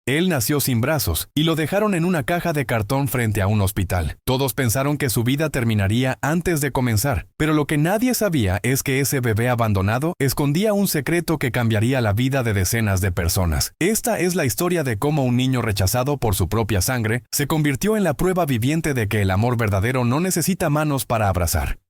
Él nació sin brazos y lo dejaron en una caja de cartón frente a un hospital. Todos pensaron que su vida terminaría antes de comenzar, pero lo que nadie sabía es que ese bebé abandonado escondía un secreto que cambiaría la vida de decenas de personas. Esta es la historia de cómo un niño rechazado por su propia sangre se convirtió en la prueba viviente de que el amor verdadero no necesita manos para abrazar.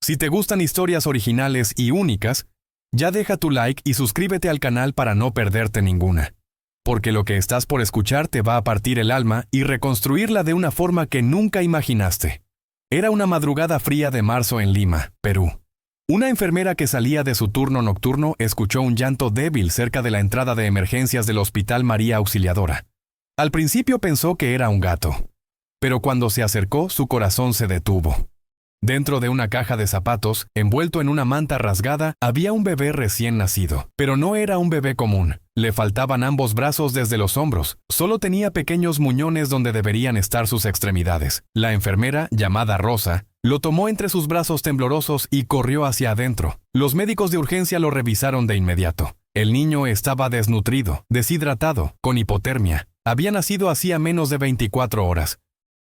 Si te gustan historias originales y únicas, ya deja tu like y suscríbete al canal para no perderte ninguna. Porque lo que estás por escuchar te va a partir el alma y reconstruirla de una forma que nunca imaginaste. Era una madrugada fría de marzo en Lima, Perú. Una enfermera que salía de su turno nocturno escuchó un llanto débil cerca de la entrada de emergencias del Hospital María Auxiliadora. Al principio pensó que era un gato, pero cuando se acercó su corazón se detuvo. Dentro de una caja de zapatos, envuelto en una manta rasgada, había un bebé recién nacido. Pero no era un bebé común. Le faltaban ambos brazos desde los hombros. Solo tenía pequeños muñones donde deberían estar sus extremidades. La enfermera, llamada Rosa, lo tomó entre sus brazos temblorosos y corrió hacia adentro. Los médicos de urgencia lo revisaron de inmediato. El niño estaba desnutrido, deshidratado, con hipotermia. Había nacido hacía menos de 24 horas.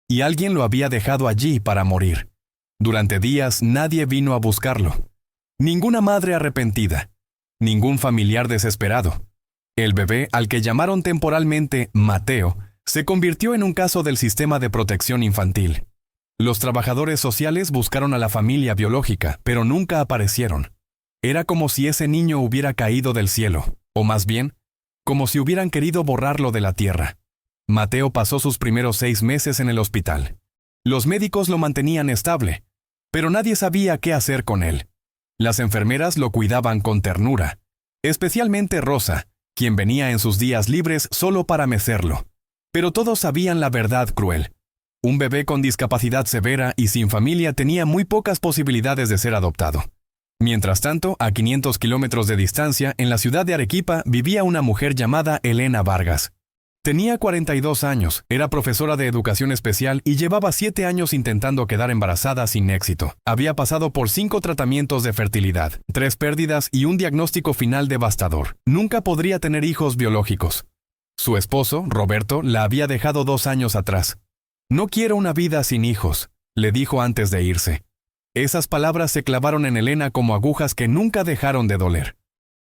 Y alguien lo había dejado allí para morir. Durante días nadie vino a buscarlo. Ninguna madre arrepentida. Ningún familiar desesperado. El bebé, al que llamaron temporalmente Mateo, se convirtió en un caso del sistema de protección infantil. Los trabajadores sociales buscaron a la familia biológica, pero nunca aparecieron. Era como si ese niño hubiera caído del cielo, o más bien, como si hubieran querido borrarlo de la tierra. Mateo pasó sus primeros 6 meses en el hospital. Los médicos lo mantenían estable, pero nadie sabía qué hacer con él. Las enfermeras lo cuidaban con ternura, especialmente Rosa, quien venía en sus días libres solo para mecerlo. Pero todos sabían la verdad cruel. Un bebé con discapacidad severa y sin familia tenía muy pocas posibilidades de ser adoptado. Mientras tanto, a 500 kilómetros de distancia, en la ciudad de Arequipa, vivía una mujer llamada Elena Vargas. Tenía 42 años, era profesora de educación especial y llevaba 7 años intentando quedar embarazada sin éxito. Había pasado por 5 tratamientos de fertilidad, 3 pérdidas y un diagnóstico final devastador. Nunca podría tener hijos biológicos. Su esposo, Roberto, la había dejado 2 años atrás. «No quiero una vida sin hijos», le dijo antes de irse. Esas palabras se clavaron en Elena como agujas que nunca dejaron de doler.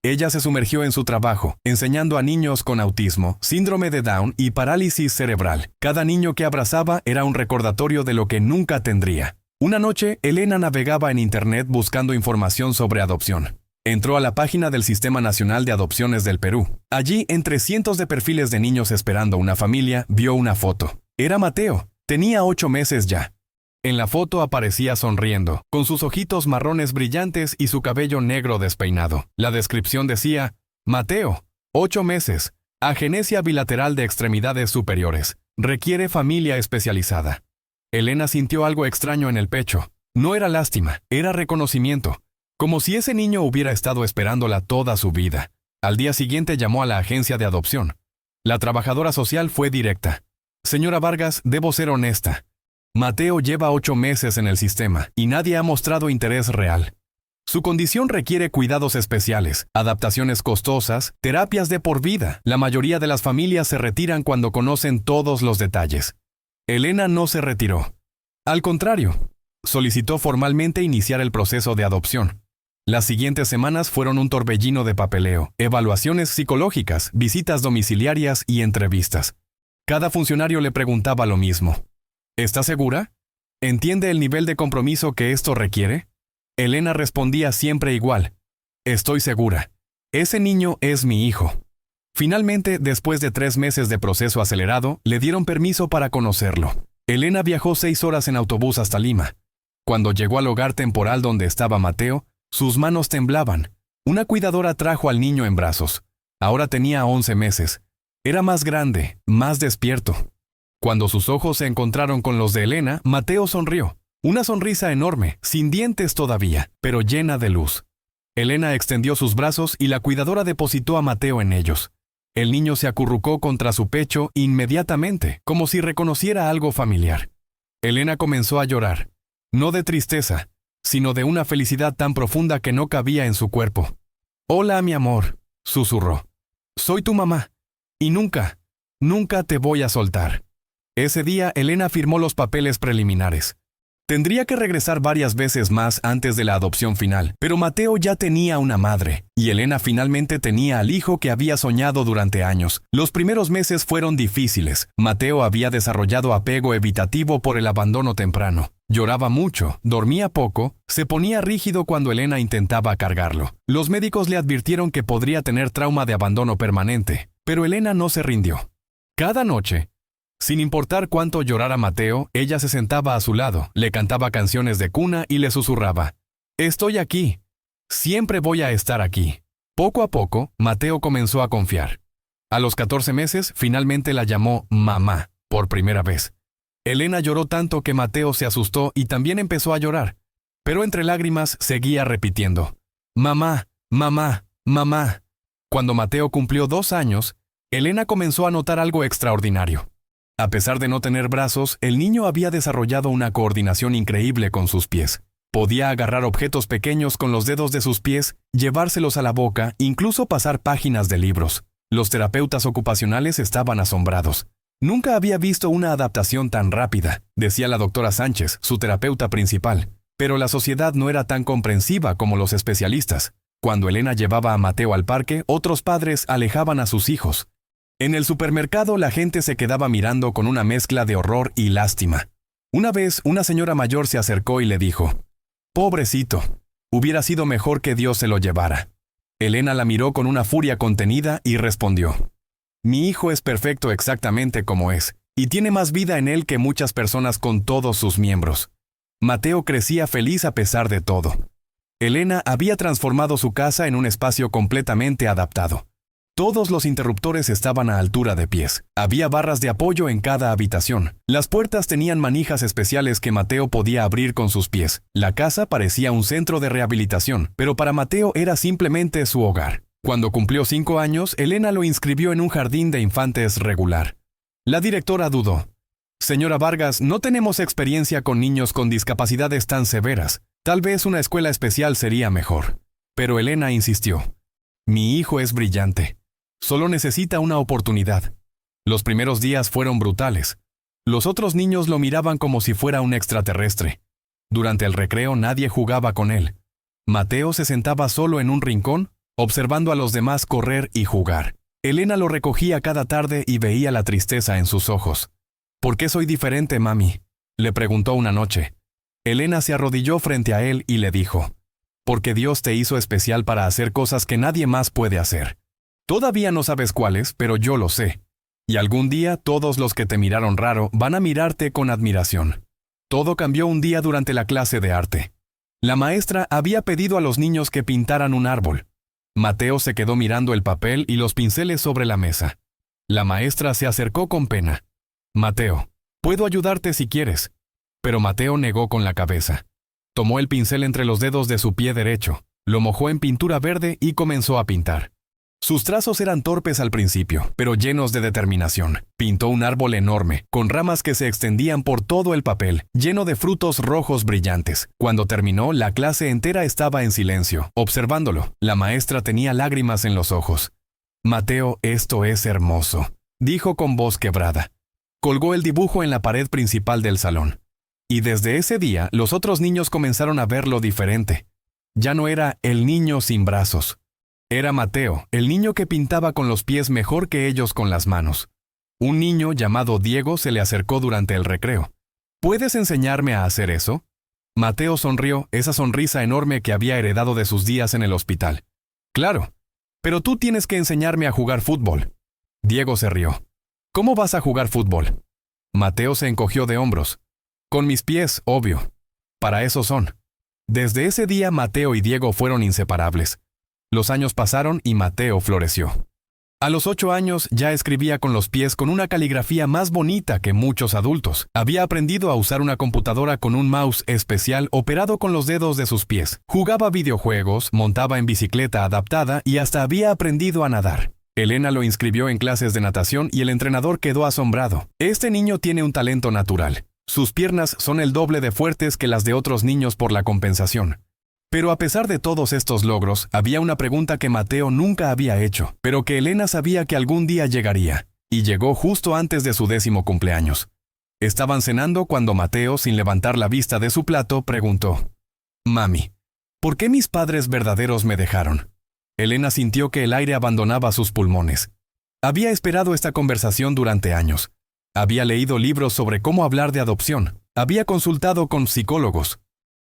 Ella se sumergió en su trabajo, enseñando a niños con autismo, síndrome de Down y parálisis cerebral. Cada niño que abrazaba era un recordatorio de lo que nunca tendría. Una noche, Elena navegaba en Internet buscando información sobre adopción. Entró a la página del Sistema Nacional de Adopciones del Perú. Allí, entre cientos de perfiles de niños esperando una familia, vio una foto. Era Mateo. Tenía 8 meses ya. En la foto aparecía sonriendo, con sus ojitos marrones brillantes y su cabello negro despeinado. La descripción decía, Mateo, 8 meses, agenesia bilateral de extremidades superiores, requiere familia especializada. Elena sintió algo extraño en el pecho. No era lástima, era reconocimiento, como si ese niño hubiera estado esperándola toda su vida. Al día siguiente llamó a la agencia de adopción. La trabajadora social fue directa. Señora Vargas, debo ser honesta. Mateo lleva 8 meses en el sistema y nadie ha mostrado interés real. Su condición requiere cuidados especiales, adaptaciones costosas, terapias de por vida. La mayoría de las familias se retiran cuando conocen todos los detalles. Elena no se retiró. Al contrario, solicitó formalmente iniciar el proceso de adopción. Las siguientes semanas fueron un torbellino de papeleo, evaluaciones psicológicas, visitas domiciliarias y entrevistas. Cada funcionario le preguntaba lo mismo. ¿Está segura? ¿Entiende el nivel de compromiso que esto requiere? Elena respondía siempre igual. Estoy segura. Ese niño es mi hijo. Finalmente, después de 3 meses de proceso acelerado, le dieron permiso para conocerlo. Elena viajó 6 horas en autobús hasta Lima. Cuando llegó al hogar temporal donde estaba Mateo, sus manos temblaban. Una cuidadora trajo al niño en brazos. Ahora tenía 11 meses. Era más grande, más despierto. Cuando sus ojos se encontraron con los de Elena, Mateo sonrió. Una sonrisa enorme, sin dientes todavía, pero llena de luz. Elena extendió sus brazos y la cuidadora depositó a Mateo en ellos. El niño se acurrucó contra su pecho inmediatamente, como si reconociera algo familiar. Elena comenzó a llorar, no de tristeza, sino de una felicidad tan profunda que no cabía en su cuerpo. «Hola, mi amor», susurró. «Soy tu mamá. Y nunca Nunca te voy a soltar. Ese día, Elena firmó los papeles preliminares. Tendría que regresar varias veces más antes de la adopción final, pero Mateo ya tenía una madre, y Elena finalmente tenía al hijo que había soñado durante años. Los primeros meses fueron difíciles. Mateo había desarrollado apego evitativo por el abandono temprano. Lloraba mucho, dormía poco, se ponía rígido cuando Elena intentaba cargarlo. Los médicos le advirtieron que podría tener trauma de abandono permanente, pero Elena no se rindió. Cada noche, sin importar cuánto llorara Mateo, ella se sentaba a su lado, le cantaba canciones de cuna y le susurraba: «Estoy aquí. Siempre voy a estar aquí». Poco a poco, Mateo comenzó a confiar. A los 14 meses, finalmente la llamó mamá, por primera vez. Elena lloró tanto que Mateo se asustó y también empezó a llorar. Pero entre lágrimas seguía repitiendo: «Mamá, mamá, mamá». Cuando Mateo cumplió 2 años, Elena comenzó a notar algo extraordinario. A pesar de no tener brazos, el niño había desarrollado una coordinación increíble con sus pies. Podía agarrar objetos pequeños con los dedos de sus pies, llevárselos a la boca, incluso pasar páginas de libros. Los terapeutas ocupacionales estaban asombrados. Nunca había visto una adaptación tan rápida, decía la doctora Sánchez, su terapeuta principal. Pero la sociedad no era tan comprensiva como los especialistas. Cuando Elena llevaba a Mateo al parque, otros padres alejaban a sus hijos. En el supermercado la gente se quedaba mirando con una mezcla de horror y lástima. Una vez, una señora mayor se acercó y le dijo: «Pobrecito, hubiera sido mejor que Dios se lo llevara». Elena la miró con una furia contenida y respondió: «Mi hijo es perfecto exactamente como es, y tiene más vida en él que muchas personas con todos sus miembros». Mateo crecía feliz a pesar de todo. Elena había transformado su casa en un espacio completamente adaptado. Todos los interruptores estaban a altura de pies. Había barras de apoyo en cada habitación. Las puertas tenían manijas especiales que Mateo podía abrir con sus pies. La casa parecía un centro de rehabilitación, pero para Mateo era simplemente su hogar. Cuando cumplió 5 años, Elena lo inscribió en un jardín de infantes regular. La directora dudó. «Señora Vargas, no tenemos experiencia con niños con discapacidades tan severas. Tal vez una escuela especial sería mejor». Pero Elena insistió: «Mi hijo es brillante. Solo necesita una oportunidad». Los primeros días fueron brutales. Los otros niños lo miraban como si fuera un extraterrestre. Durante el recreo nadie jugaba con él. Mateo se sentaba solo en un rincón, observando a los demás correr y jugar. Elena lo recogía cada tarde y veía la tristeza en sus ojos. «¿Por qué soy diferente, mami?», le preguntó una noche. Elena se arrodilló frente a él y le dijo: «Porque Dios te hizo especial para hacer cosas que nadie más puede hacer. Todavía no sabes cuáles, pero yo lo sé. Y algún día todos los que te miraron raro van a mirarte con admiración». Todo cambió un día durante la clase de arte. La maestra había pedido a los niños que pintaran un árbol. Mateo se quedó mirando el papel y los pinceles sobre la mesa. La maestra se acercó con pena. «Mateo, puedo ayudarte si quieres». Pero Mateo negó con la cabeza. Tomó el pincel entre los dedos de su pie derecho, lo mojó en pintura verde y comenzó a pintar. Sus trazos eran torpes al principio, pero llenos de determinación. Pintó un árbol enorme, con ramas que se extendían por todo el papel, lleno de frutos rojos brillantes. Cuando terminó, la clase entera estaba en silencio, observándolo. La maestra tenía lágrimas en los ojos. «Mateo, esto es hermoso», dijo con voz quebrada. Colgó el dibujo en la pared principal del salón. Y desde ese día, los otros niños comenzaron a verlo diferente. Ya no era el niño sin brazos. Era Mateo, el niño que pintaba con los pies mejor que ellos con las manos. Un niño llamado Diego se le acercó durante el recreo. «¿Puedes enseñarme a hacer eso?». Mateo sonrió, esa sonrisa enorme que había heredado de sus días en el hospital. «Claro, pero tú tienes que enseñarme a jugar fútbol». Diego se rió. «¿Cómo vas a jugar fútbol?». Mateo se encogió de hombros. «Con mis pies, obvio. Para eso son». Desde ese día Mateo y Diego fueron inseparables. Los años pasaron y Mateo floreció. A los 8 años ya escribía con los pies con una caligrafía más bonita que muchos adultos. Había aprendido a usar una computadora con un mouse especial operado con los dedos de sus pies. Jugaba videojuegos, montaba en bicicleta adaptada y hasta había aprendido a nadar. Elena lo inscribió en clases de natación y el entrenador quedó asombrado. «Este niño tiene un talento natural. Sus piernas son el doble de fuertes que las de otros niños por la compensación». Pero a pesar de todos estos logros, había una pregunta que Mateo nunca había hecho, pero que Elena sabía que algún día llegaría. y llegó justo antes de su 10º cumpleaños. Estaban cenando cuando Mateo, sin levantar la vista de su plato, preguntó: «Mami, ¿por qué mis padres verdaderos me dejaron?». Elena sintió que el aire abandonaba sus pulmones. Había esperado esta conversación durante años. Había leído libros sobre cómo hablar de adopción. Había consultado con psicólogos.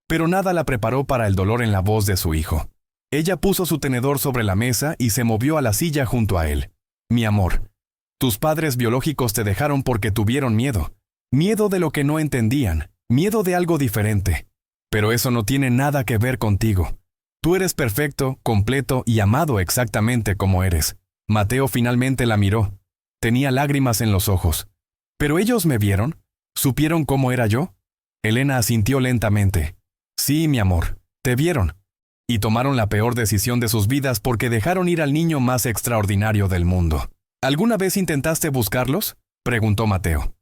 Pero nada la preparó para el dolor en la voz de su hijo. Ella puso su tenedor sobre la mesa y se movió a la silla junto a él. «Mi amor, tus padres biológicos te dejaron porque tuvieron miedo. Miedo de lo que no entendían. Miedo de algo diferente. Pero eso no tiene nada que ver contigo. Tú eres perfecto, completo y amado exactamente como eres». Mateo finalmente la miró. Tenía lágrimas en los ojos. «¿Pero ellos me vieron? ¿Supieron cómo era yo?». Elena asintió lentamente. «Sí, mi amor, te vieron. Y tomaron la peor decisión de sus vidas porque dejaron ir al niño más extraordinario del mundo». «¿Alguna vez intentaste buscarlos?», preguntó Mateo.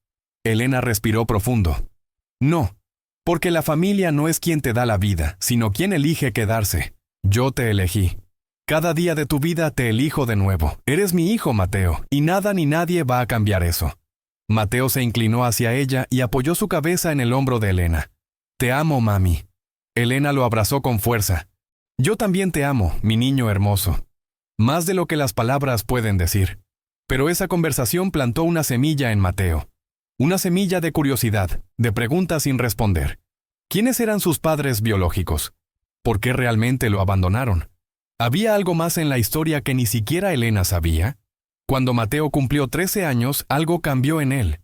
Elena respiró profundo. «No, porque la familia no es quien te da la vida, sino quien elige quedarse. Yo te elegí. Cada día de tu vida te elijo de nuevo. Eres mi hijo, Mateo, y nada ni nadie va a cambiar eso». Mateo se inclinó hacia ella y apoyó su cabeza en el hombro de Elena. «Te amo, mami». Elena lo abrazó con fuerza. «Yo también te amo, mi niño hermoso». Más de lo que las palabras pueden decir. Pero esa conversación plantó una semilla en Mateo. Una semilla de curiosidad, de preguntas sin responder. ¿Quiénes eran sus padres biológicos? ¿Por qué realmente lo abandonaron? ¿Había algo más en la historia que ni siquiera Elena sabía? Cuando Mateo cumplió 13 años, algo cambió en él.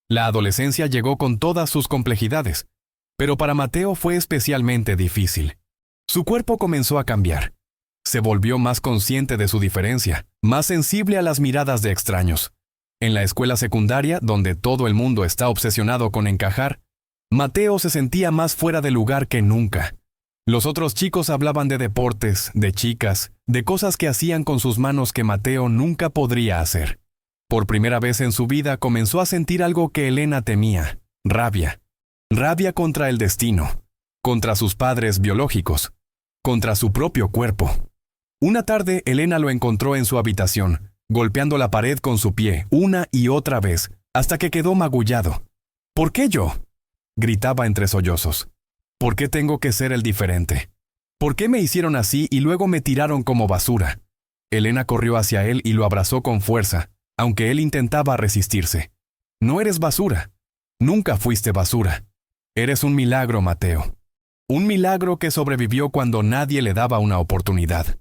La adolescencia llegó con todas sus complejidades, pero para Mateo fue especialmente difícil. Su cuerpo comenzó a cambiar. Se volvió más consciente de su diferencia, más sensible a las miradas de extraños. En la escuela secundaria, donde todo el mundo está obsesionado con encajar, Mateo se sentía más fuera de lugar que nunca. Los otros chicos hablaban de deportes, de chicas, de cosas que hacían con sus manos que Mateo nunca podría hacer. Por primera vez en su vida comenzó a sentir algo que Elena temía: rabia. Rabia contra el destino, contra sus padres biológicos, contra su propio cuerpo. Una tarde, Elena lo encontró en su habitación, golpeando la pared con su pie una y otra vez, hasta que quedó magullado. «¿Por qué yo?», gritaba entre sollozos. «¿Por qué tengo que ser el diferente? ¿Por qué me hicieron así y luego me tiraron como basura?». Elena corrió hacia él y lo abrazó con fuerza, aunque él intentaba resistirse. «No eres basura. Nunca fuiste basura. Eres un milagro, Mateo. Un milagro que sobrevivió cuando nadie le daba una oportunidad».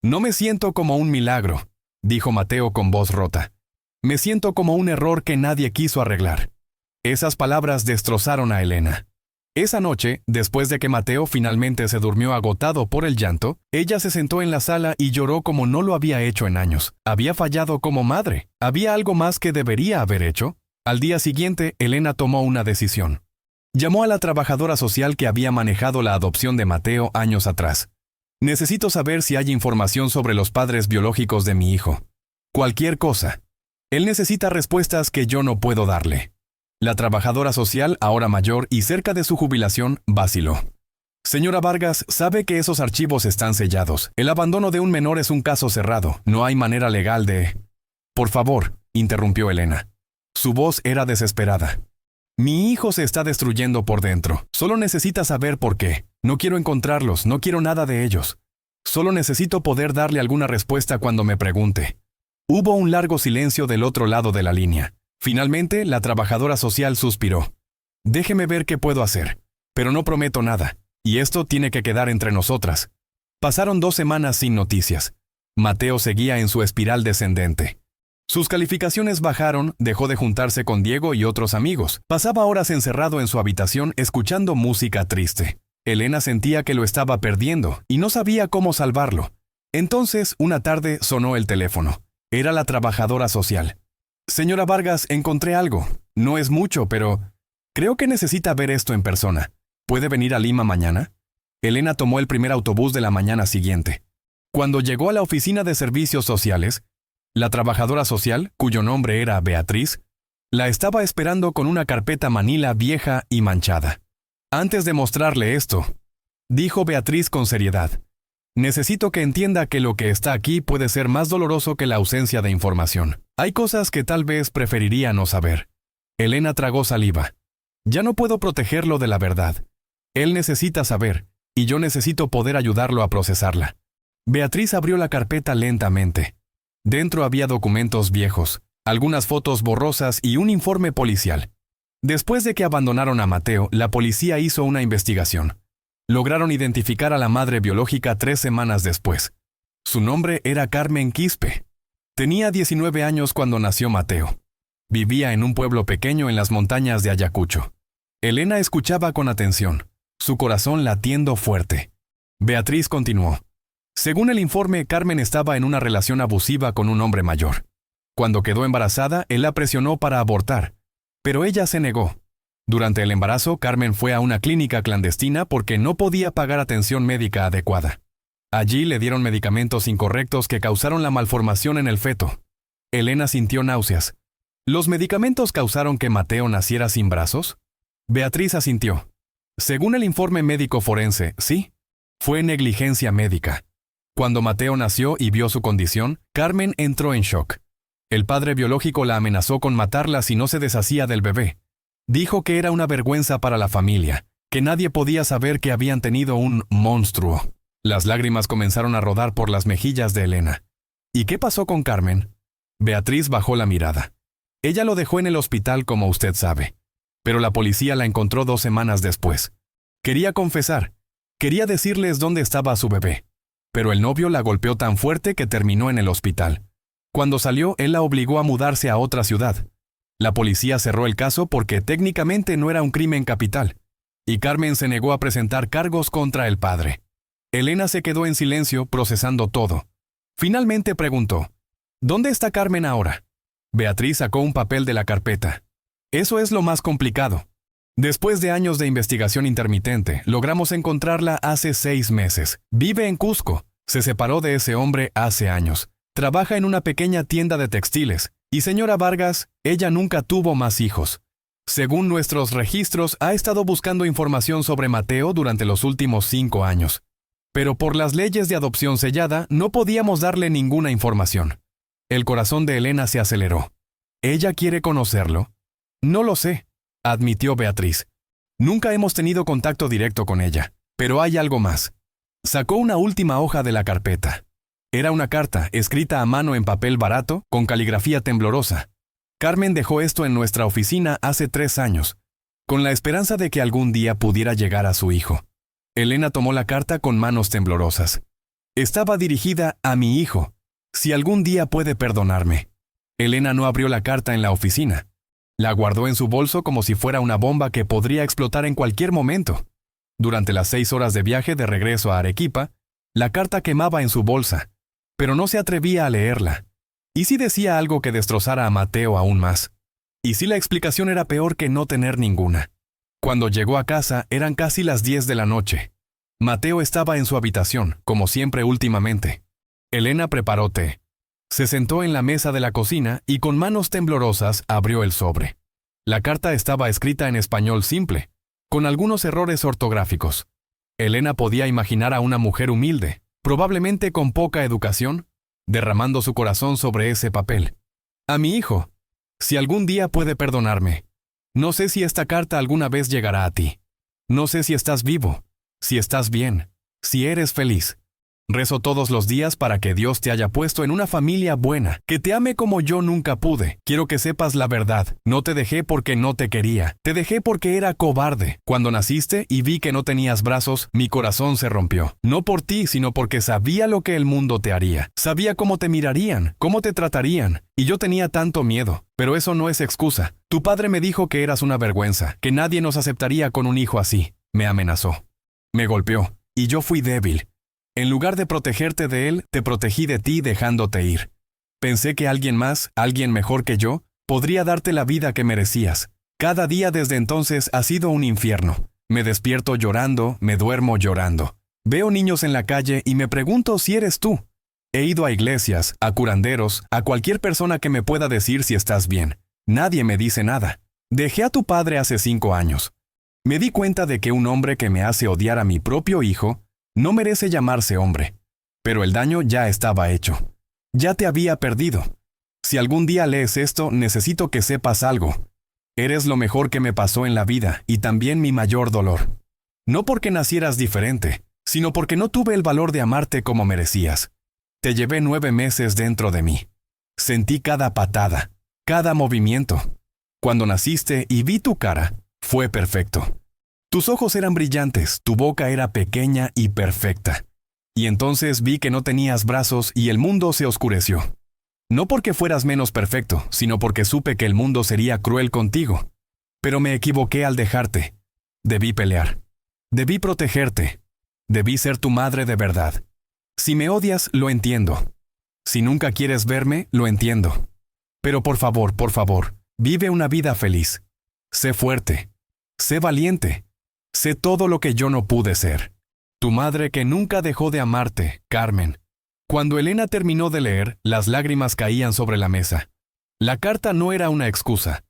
«No me siento como un milagro», dijo Mateo con voz rota. «Me siento como un error que nadie quiso arreglar». Esas palabras destrozaron a Elena. Esa noche, después de que Mateo finalmente se durmió agotado por el llanto, ella se sentó en la sala y lloró como no lo había hecho en años. Había fallado como madre. ¿Había algo más que debería haber hecho? Al día siguiente, Elena tomó una decisión. Llamó a la trabajadora social que había manejado la adopción de Mateo años atrás. «Necesito saber si hay información sobre los padres biológicos de mi hijo. Cualquier cosa. Él necesita respuestas que yo no puedo darle». La trabajadora social, ahora mayor y cerca de su jubilación, vaciló. «Señora Vargas, sabe que esos archivos están sellados. El abandono de un menor es un caso cerrado. No hay manera legal de...». «Por favor», interrumpió Elena. Su voz era desesperada. «Mi hijo se está destruyendo por dentro. Solo necesita saber por qué. No quiero encontrarlos, no quiero nada de ellos. Solo necesito poder darle alguna respuesta cuando me pregunte». Hubo un largo silencio del otro lado de la línea. Finalmente, la trabajadora social suspiró. «Déjeme ver qué puedo hacer, pero no prometo nada, y esto tiene que quedar entre nosotras». Pasaron 2 semanas sin noticias. Mateo seguía en su espiral descendente. Sus calificaciones bajaron, dejó de juntarse con Diego y otros amigos. Pasaba horas encerrado en su habitación escuchando música triste. Elena sentía que lo estaba perdiendo y no sabía cómo salvarlo. Entonces, una tarde sonó el teléfono. Era la trabajadora social. «Señora Vargas, encontré algo. No es mucho, pero creo que necesita ver esto en persona. ¿Puede venir a Lima mañana?». Elena tomó el primer autobús de la mañana siguiente. Cuando llegó a la oficina de servicios sociales, la trabajadora social, cuyo nombre era Beatriz, la estaba esperando con una carpeta manila vieja y manchada. «Antes de mostrarle esto», dijo Beatriz con seriedad, Necesito que entienda que lo que está aquí puede ser más doloroso que la ausencia de información. Hay cosas que tal vez preferiría no saber. Elena tragó saliva. Ya no puedo protegerlo de la verdad. Él necesita saber, y yo necesito poder ayudarlo a procesarla. Beatriz abrió la carpeta lentamente. Dentro había documentos viejos, algunas fotos borrosas y un informe policial. Después de que abandonaron a Mateo, la policía hizo una investigación. Lograron identificar a la madre biológica 3 semanas después. Su nombre era Carmen Quispe. Tenía 19 años cuando nació Mateo. Vivía en un pueblo pequeño en las montañas de Ayacucho. Elena escuchaba con atención, su corazón latiendo fuerte. Beatriz continuó. Según el informe, Carmen estaba en una relación abusiva con un hombre mayor. Cuando quedó embarazada, él la presionó para abortar, pero ella se negó. Durante el embarazo, Carmen fue a una clínica clandestina porque no podía pagar atención médica adecuada. Allí le dieron medicamentos incorrectos que causaron la malformación en el feto. Elena sintió náuseas. ¿Los medicamentos causaron que Mateo naciera sin brazos? Beatriz asintió. Según el informe médico forense, sí, fue negligencia médica. Cuando Mateo nació y vio su condición, Carmen entró en shock. El padre biológico la amenazó con matarla si no se deshacía del bebé. Dijo que era una vergüenza para la familia, que nadie podía saber que habían tenido un monstruo. Las lágrimas comenzaron a rodar por las mejillas de Elena. ¿Y qué pasó con Carmen? Beatriz bajó la mirada. Ella lo dejó en el hospital, como usted sabe. Pero la policía la encontró 2 semanas después. Quería confesar. Quería decirles dónde estaba su bebé. Pero el novio la golpeó tan fuerte que terminó en el hospital. Cuando salió, él la obligó a mudarse a otra ciudad. La policía cerró el caso porque técnicamente no era un crimen capital, y Carmen se negó a presentar cargos contra el padre. Elena se quedó en silencio, procesando todo. Finalmente preguntó, ¿dónde está Carmen ahora? Beatriz sacó un papel de la carpeta. Eso es lo más complicado. Después de años de investigación intermitente, logramos encontrarla hace 6 meses. Vive en Cusco. Se separó de ese hombre hace años. Trabaja en una pequeña tienda de textiles. Y señora Vargas, ella nunca tuvo más hijos. Según nuestros registros, ha estado buscando información sobre Mateo durante los últimos 5 años. Pero por las leyes de adopción sellada, no podíamos darle ninguna información. El corazón de Elena se aceleró. ¿Ella quiere conocerlo? No lo sé, admitió Beatriz. Nunca hemos tenido contacto directo con ella, pero hay algo más. Sacó una última hoja de la carpeta. Era una carta, escrita a mano en papel barato, con caligrafía temblorosa. Carmen dejó esto en nuestra oficina hace 3 años, con la esperanza de que algún día pudiera llegar a su hijo. Elena tomó la carta con manos temblorosas. Estaba dirigida a mi hijo, si algún día puede perdonarme. Elena no abrió la carta en la oficina. La guardó en su bolso como si fuera una bomba que podría explotar en cualquier momento. Durante las 6 horas de viaje de regreso a Arequipa, la carta quemaba en su bolsa, pero no se atrevía a leerla. ¿Y si decía algo que destrozara a Mateo aún más? ¿Y si la explicación era peor que no tener ninguna? Cuando llegó a casa, eran casi las 10 de la noche. Mateo estaba en su habitación, como siempre últimamente. Elena preparó té. Se sentó en la mesa de la cocina y con manos temblorosas abrió el sobre. La carta estaba escrita en español simple, con algunos errores ortográficos. Elena podía imaginar a una mujer humilde, probablemente con poca educación, derramando su corazón sobre ese papel. A mi hijo, si algún día puede perdonarme. No sé si esta carta alguna vez llegará a ti. No sé si estás vivo, si estás bien, si eres feliz. Rezo todos los días para que Dios te haya puesto en una familia buena, que te ame como yo nunca pude. Quiero que sepas la verdad. No te dejé porque no te quería. Te dejé porque era cobarde. Cuando naciste y vi que no tenías brazos, mi corazón se rompió. No por ti, sino porque sabía lo que el mundo te haría. Sabía cómo te mirarían, cómo te tratarían. Y yo tenía tanto miedo. Pero eso no es excusa. Tu padre me dijo que eras una vergüenza, que nadie nos aceptaría con un hijo así. Me amenazó. Me golpeó. Y yo fui débil. En lugar de protegerte de él, te protegí de ti dejándote ir. Pensé que alguien más, alguien mejor que yo, podría darte la vida que merecías. Cada día desde entonces ha sido un infierno. Me despierto llorando, me duermo llorando. Veo niños en la calle y me pregunto si eres tú. He ido a iglesias, a curanderos, a cualquier persona que me pueda decir si estás bien. Nadie me dice nada. Dejé a tu padre hace 5 años. Me di cuenta de que un hombre que me hace odiar a mi propio hijo no merece llamarse hombre. Pero el daño ya estaba hecho. Ya te había perdido. Si algún día lees esto, necesito que sepas algo. Eres lo mejor que me pasó en la vida y también mi mayor dolor. No porque nacieras diferente, sino porque no tuve el valor de amarte como merecías. Te llevé 9 meses dentro de mí. Sentí cada patada, cada movimiento. Cuando naciste y vi tu cara, fue perfecto. Tus ojos eran brillantes, tu boca era pequeña y perfecta. Y entonces vi que no tenías brazos y el mundo se oscureció. No porque fueras menos perfecto, sino porque supe que el mundo sería cruel contigo. Pero me equivoqué al dejarte. Debí pelear. Debí protegerte. Debí ser tu madre de verdad. Si me odias, lo entiendo. Si nunca quieres verme, lo entiendo. Pero por favor, vive una vida feliz. Sé fuerte. Sé valiente. Sé todo lo que yo no pude ser. Tu madre que nunca dejó de amarte, Carmen. Cuando Elena terminó de leer, las lágrimas caían sobre la mesa. La carta no era una excusa.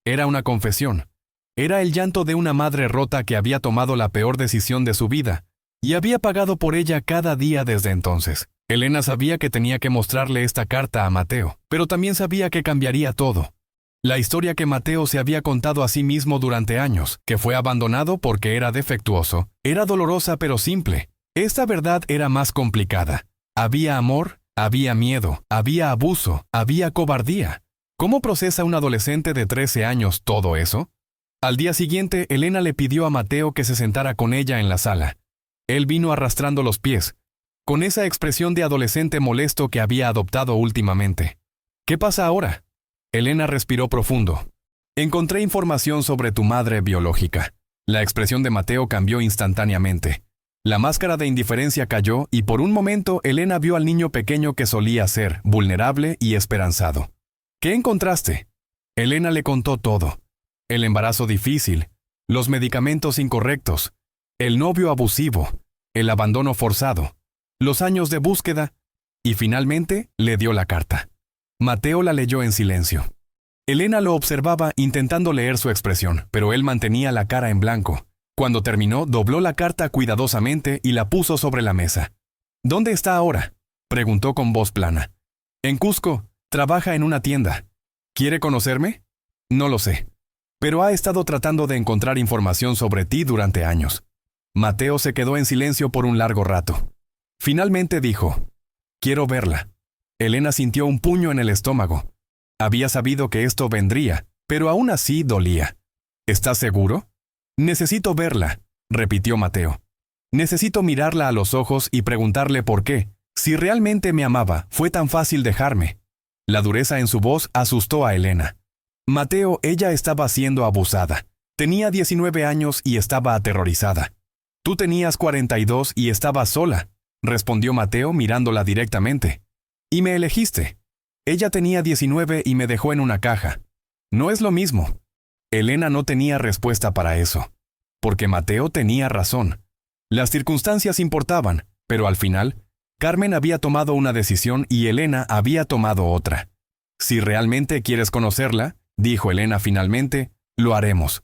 Era una confesión. Era el llanto de una madre rota que había tomado la peor decisión de su vida y había pagado por ella cada día desde entonces. Elena sabía que tenía que mostrarle esta carta a Mateo, pero también sabía que cambiaría todo. La historia que Mateo se había contado a sí mismo durante años, que fue abandonado porque era defectuoso, era dolorosa pero simple. Esta verdad era más complicada. Había amor, había miedo, había abuso, había cobardía. ¿Cómo procesa un adolescente de 13 años todo eso? Al día siguiente, Elena le pidió a Mateo que se sentara con ella en la sala. Él vino arrastrando los pies, con esa expresión de adolescente molesto que había adoptado últimamente. ¿Qué pasa ahora? Elena respiró profundo. Encontré información sobre tu madre biológica. La expresión de Mateo cambió instantáneamente. La máscara de indiferencia cayó y por un momento Elena vio al niño pequeño que solía ser, vulnerable y esperanzado. ¿Qué encontraste? Elena le contó todo. El embarazo difícil, los medicamentos incorrectos, el novio abusivo, el abandono forzado, los años de búsqueda, y finalmente le dio la carta. Mateo la leyó en silencio. Elena lo observaba intentando leer su expresión, pero él mantenía la cara en blanco. Cuando terminó, dobló la carta cuidadosamente y la puso sobre la mesa. ¿Dónde está ahora?, preguntó con voz plana. En Cusco, trabaja en una tienda. ¿Quiere conocerme? No lo sé. Pero ha estado tratando de encontrar información sobre ti durante años. Mateo se quedó en silencio por un largo rato. Finalmente dijo, quiero verla. Elena sintió un puño en el estómago. Había sabido que esto vendría, pero aún así dolía. ¿Estás seguro? Necesito verla, repitió Mateo. Necesito mirarla a los ojos y preguntarle por qué. Si realmente me amaba, fue tan fácil dejarme. La dureza en su voz asustó a Elena. Mateo, ella estaba siendo abusada. Tenía 19 años y estaba aterrorizada. Tú tenías 42 y estabas sola, respondió Mateo mirándola directamente. Y me elegiste. Ella tenía 19 y me dejó en una caja. No es lo mismo. Elena no tenía respuesta para eso. Porque Mateo tenía razón. Las circunstancias importaban, pero al final, Carmen había tomado una decisión y Elena había tomado otra. Si realmente quieres conocerla, dijo Elena finalmente, lo haremos.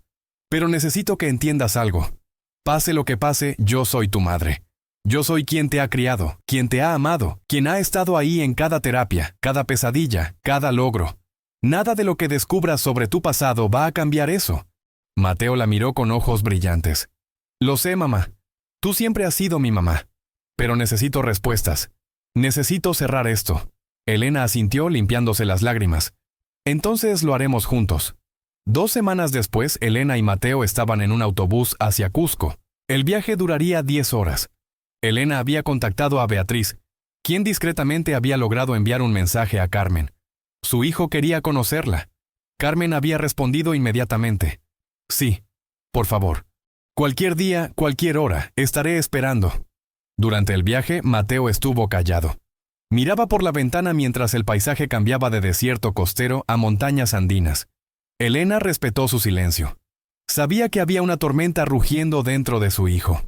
Pero necesito que entiendas algo. Pase lo que pase, yo soy tu madre. Yo soy quien te ha criado, quien te ha amado, quien ha estado ahí en cada terapia, cada pesadilla, cada logro. Nada de lo que descubras sobre tu pasado va a cambiar eso. Mateo la miró con ojos brillantes. Lo sé, mamá. Tú siempre has sido mi mamá. Pero necesito respuestas. Necesito cerrar esto. Elena asintió limpiándose las lágrimas. Entonces lo haremos juntos. 2 semanas después, Elena y Mateo estaban en un autobús hacia Cusco. El viaje duraría 10 horas. Elena había contactado a Beatriz, quien discretamente había logrado enviar un mensaje a Carmen. Su hijo quería conocerla. Carmen había respondido inmediatamente. Sí, por favor. Cualquier día, cualquier hora, estaré esperando. Durante el viaje, Mateo estuvo callado. Miraba por la ventana mientras el paisaje cambiaba de desierto costero a montañas andinas. Elena respetó su silencio. Sabía que había una tormenta rugiendo dentro de su hijo.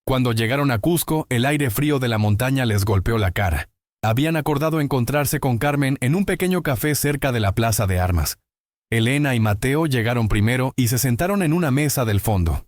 Cuando llegaron a Cusco, el aire frío de la montaña les golpeó la cara. Habían acordado encontrarse con Carmen en un pequeño café cerca de la plaza de armas. Elena y Mateo llegaron primero y se sentaron en una mesa del fondo.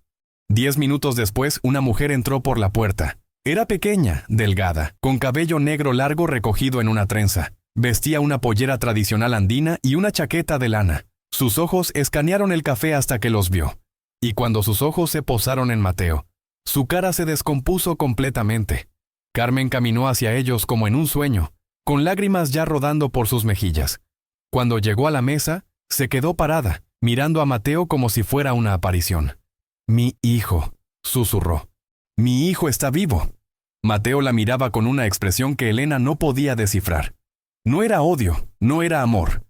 10 minutos después, una mujer entró por la puerta. Era pequeña, delgada, con cabello negro largo recogido en una trenza. Vestía una pollera tradicional andina y una chaqueta de lana. Sus ojos escanearon el café hasta que los vio. Y cuando sus ojos se posaron en Mateo, su cara se descompuso completamente. Carmen caminó hacia ellos como en un sueño, con lágrimas ya rodando por sus mejillas. Cuando llegó a la mesa, se quedó parada, mirando a Mateo como si fuera una aparición. «Mi hijo», susurró. «Mi hijo está vivo». Mateo la miraba con una expresión que Elena no podía descifrar. No era odio, no era amor.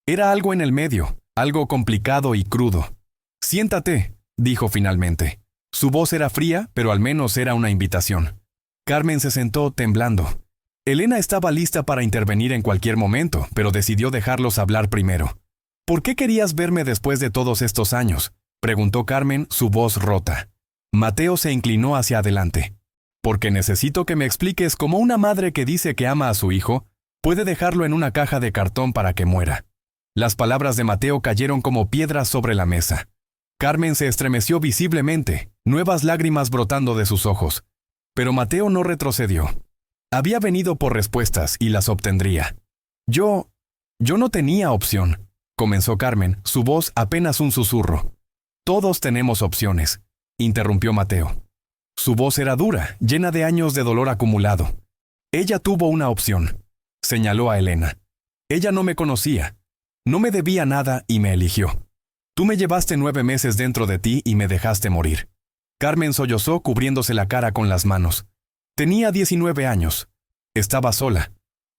Era algo en el medio, algo complicado y crudo. «Siéntate», dijo finalmente. Su voz era fría, pero al menos era una invitación. Carmen se sentó temblando. Elena estaba lista para intervenir en cualquier momento, pero decidió dejarlos hablar primero. «¿Por qué querías verme después de todos estos años?», preguntó Carmen, su voz rota. Mateo se inclinó hacia adelante. «Porque necesito que me expliques cómo una madre que dice que ama a su hijo puede dejarlo en una caja de cartón para que muera». Las palabras de Mateo cayeron como piedras sobre la mesa. Carmen se estremeció visiblemente, nuevas lágrimas brotando de sus ojos. Pero Mateo no retrocedió. Había venido por respuestas y las obtendría. Yo no tenía opción», comenzó Carmen, su voz apenas un susurro. «Todos tenemos opciones», interrumpió Mateo. Su voz era dura, llena de años de dolor acumulado. «Ella tuvo una opción», señaló a Elena. «Ella no me conocía, no me debía nada y me eligió. Tú me llevaste 9 meses dentro de ti y me dejaste morir». Carmen sollozó cubriéndose la cara con las manos. Tenía 19 años. Estaba sola.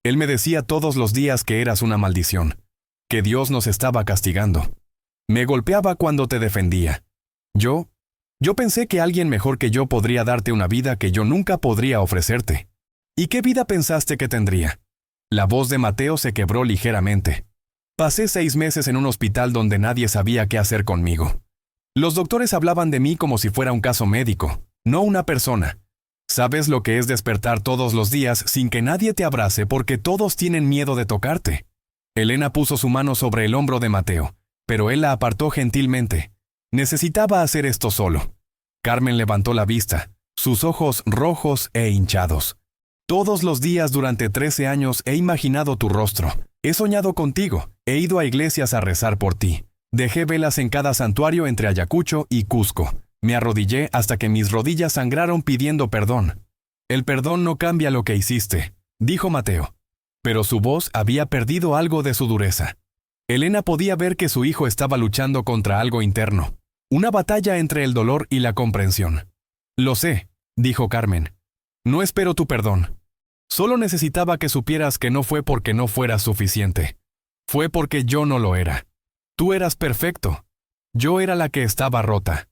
Él me decía todos los días que eras una maldición, que Dios nos estaba castigando. Me golpeaba cuando te defendía. Yo pensé que alguien mejor que yo podría darte una vida que yo nunca podría ofrecerte. ¿Y qué vida pensaste que tendría? La voz de Mateo se quebró ligeramente. Pasé 6 meses en un hospital donde nadie sabía qué hacer conmigo. Los doctores hablaban de mí como si fuera un caso médico, no una persona. ¿Sabes lo que es despertar todos los días sin que nadie te abrace porque todos tienen miedo de tocarte? Elena puso su mano sobre el hombro de Mateo, pero él la apartó gentilmente. Necesitaba hacer esto solo. Carmen levantó la vista, sus ojos rojos e hinchados. Todos los días durante 13 años he imaginado tu rostro. He soñado contigo. He ido a iglesias a rezar por ti. Dejé velas en cada santuario entre Ayacucho y Cusco. Me arrodillé hasta que mis rodillas sangraron pidiendo perdón. El perdón no cambia lo que hiciste, dijo Mateo. Pero su voz había perdido algo de su dureza. Elena podía ver que su hijo estaba luchando contra algo interno. Una batalla entre el dolor y la comprensión. Lo sé, dijo Carmen. No espero tu perdón. Solo necesitaba que supieras que no fue porque no fueras suficiente. Fue porque yo no lo era. Tú eras perfecto. Yo era la que estaba rota.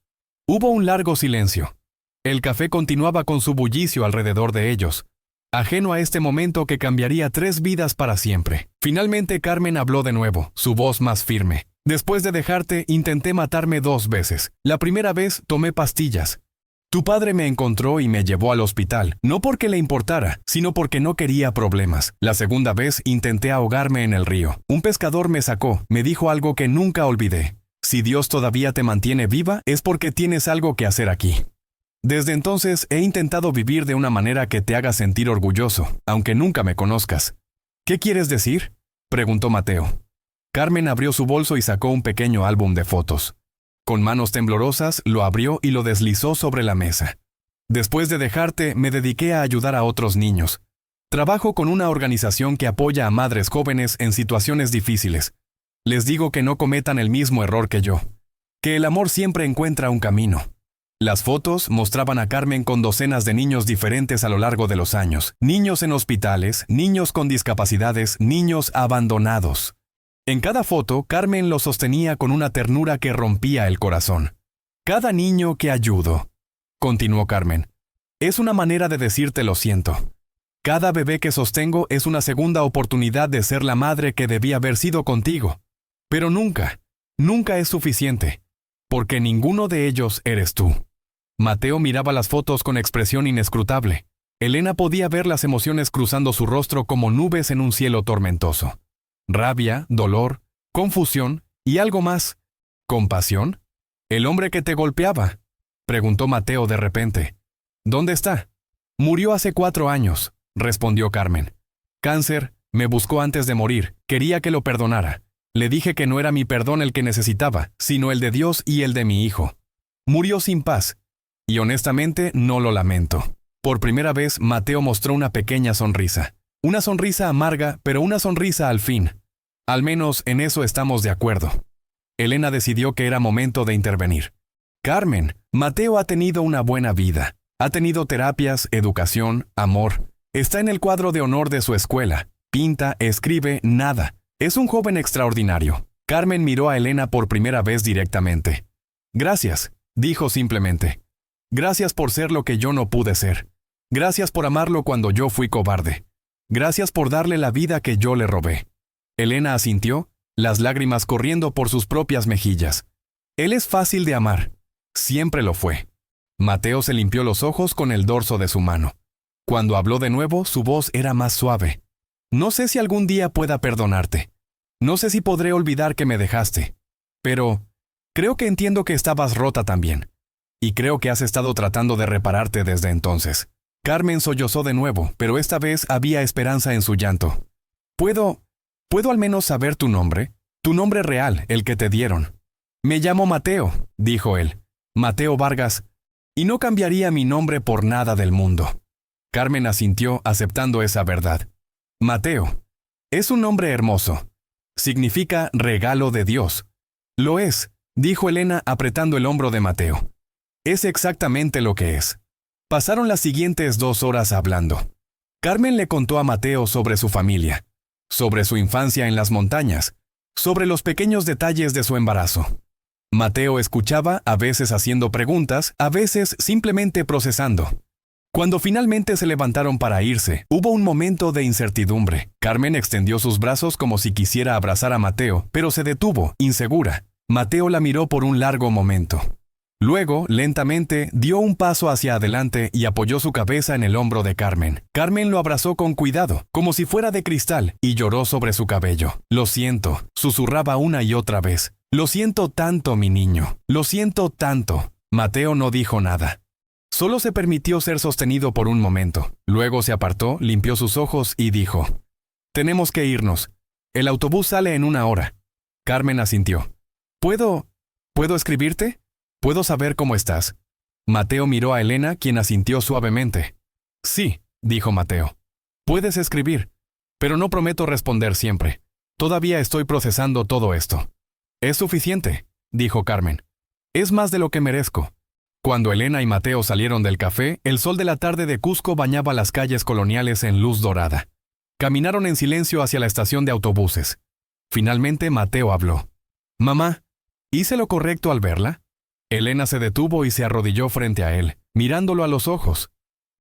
Hubo un largo silencio. El café continuaba con su bullicio alrededor de ellos, ajeno a este momento que cambiaría 3 vidas para siempre. Finalmente Carmen habló de nuevo, su voz más firme. Después de dejarte, intenté matarme 2 veces. La primera vez tomé pastillas. Tu padre me encontró y me llevó al hospital, no porque le importara, sino porque no quería problemas. La segunda vez intenté ahogarme en el río. Un pescador me sacó, me dijo algo que nunca olvidé. Si Dios todavía te mantiene viva, es porque tienes algo que hacer aquí. Desde entonces he intentado vivir de una manera que te haga sentir orgulloso, aunque nunca me conozcas. ¿Qué quieres decir?, preguntó Mateo. Carmen abrió su bolso y sacó un pequeño álbum de fotos. Con manos temblorosas, lo abrió y lo deslizó sobre la mesa. Después de dejarte, me dediqué a ayudar a otros niños. Trabajo con una organización que apoya a madres jóvenes en situaciones difíciles. Les digo que no cometan el mismo error que yo. Que el amor siempre encuentra un camino. Las fotos mostraban a Carmen con docenas de niños diferentes a lo largo de los años. Niños en hospitales, niños con discapacidades, niños abandonados. En cada foto, Carmen lo sostenía con una ternura que rompía el corazón. Cada niño que ayudo, continuó Carmen, es una manera de decirte lo siento. Cada bebé que sostengo es una segunda oportunidad de ser la madre que debía haber sido contigo. Pero nunca, nunca es suficiente, porque ninguno de ellos eres tú. Mateo miraba las fotos con expresión inescrutable. Elena podía ver las emociones cruzando su rostro como nubes en un cielo tormentoso. Rabia, dolor, confusión y algo más. ¿Compasión? ¿El hombre que te golpeaba?, preguntó Mateo de repente. ¿Dónde está? Murió hace 4 años, respondió Carmen. Cáncer, me buscó antes de morir, quería que lo perdonara. Le dije que no era mi perdón el que necesitaba, sino el de Dios y el de mi hijo. Murió sin paz, y honestamente no lo lamento. Por primera vez, Mateo mostró una pequeña sonrisa. Una sonrisa amarga, pero una sonrisa al fin. Al menos en eso estamos de acuerdo. Elena decidió que era momento de intervenir. Carmen, Mateo ha tenido una buena vida. Ha tenido terapias, educación, amor. Está en el cuadro de honor de su escuela. Pinta, escribe, nada. Es un joven extraordinario. Carmen miró a Elena por primera vez directamente. Gracias, dijo simplemente. Gracias por ser lo que yo no pude ser. Gracias por amarlo cuando yo fui cobarde. Gracias por darle la vida que yo le robé. Elena asintió, las lágrimas corriendo por sus propias mejillas. Él es fácil de amar. Siempre lo fue. Mateo se limpió los ojos con el dorso de su mano. Cuando habló de nuevo, su voz era más suave. No sé si algún día pueda perdonarte. No sé si podré olvidar que me dejaste. Pero creo que entiendo que estabas rota también. Y creo que has estado tratando de repararte desde entonces. Carmen sollozó de nuevo, pero esta vez había esperanza en su llanto. ¿Puedo al menos saber tu nombre? Tu nombre real, el que te dieron. Me llamo Mateo, dijo él. Mateo Vargas. Y no cambiaría mi nombre por nada del mundo. Carmen asintió, aceptando esa verdad. Mateo. Es un nombre hermoso. Significa regalo de Dios. Lo es, dijo Elena apretando el hombro de Mateo. Es exactamente lo que es. Pasaron las siguientes 2 horas hablando. Carmen le contó a Mateo sobre su familia, sobre su infancia en las montañas, sobre los pequeños detalles de su embarazo. Mateo escuchaba, a veces haciendo preguntas, a veces simplemente procesando. Cuando finalmente se levantaron para irse, hubo un momento de incertidumbre. Carmen extendió sus brazos como si quisiera abrazar a Mateo, pero se detuvo, insegura. Mateo la miró por un largo momento. Luego, lentamente, dio un paso hacia adelante y apoyó su cabeza en el hombro de Carmen. Carmen lo abrazó con cuidado, como si fuera de cristal, y lloró sobre su cabello. Lo siento, susurraba una y otra vez. Lo siento tanto, mi niño. Lo siento tanto. Mateo no dijo nada. Solo se permitió ser sostenido por un momento. Luego se apartó, limpió sus ojos y dijo: Tenemos que irnos. El autobús sale en 1 hora. Carmen asintió. ¿Puedo escribirte? ¿Puedo saber cómo estás? Mateo miró a Elena, quien asintió suavemente. Sí, dijo Mateo. Puedes escribir, pero no prometo responder siempre. Todavía estoy procesando todo esto. Es suficiente, dijo Carmen. Es más de lo que merezco. Cuando Elena y Mateo salieron del café, el sol de la tarde de Cusco bañaba las calles coloniales en luz dorada. Caminaron en silencio hacia la estación de autobuses. Finalmente Mateo habló. Mamá, ¿hice lo correcto al verla? Elena se detuvo y se arrodilló frente a él, mirándolo a los ojos.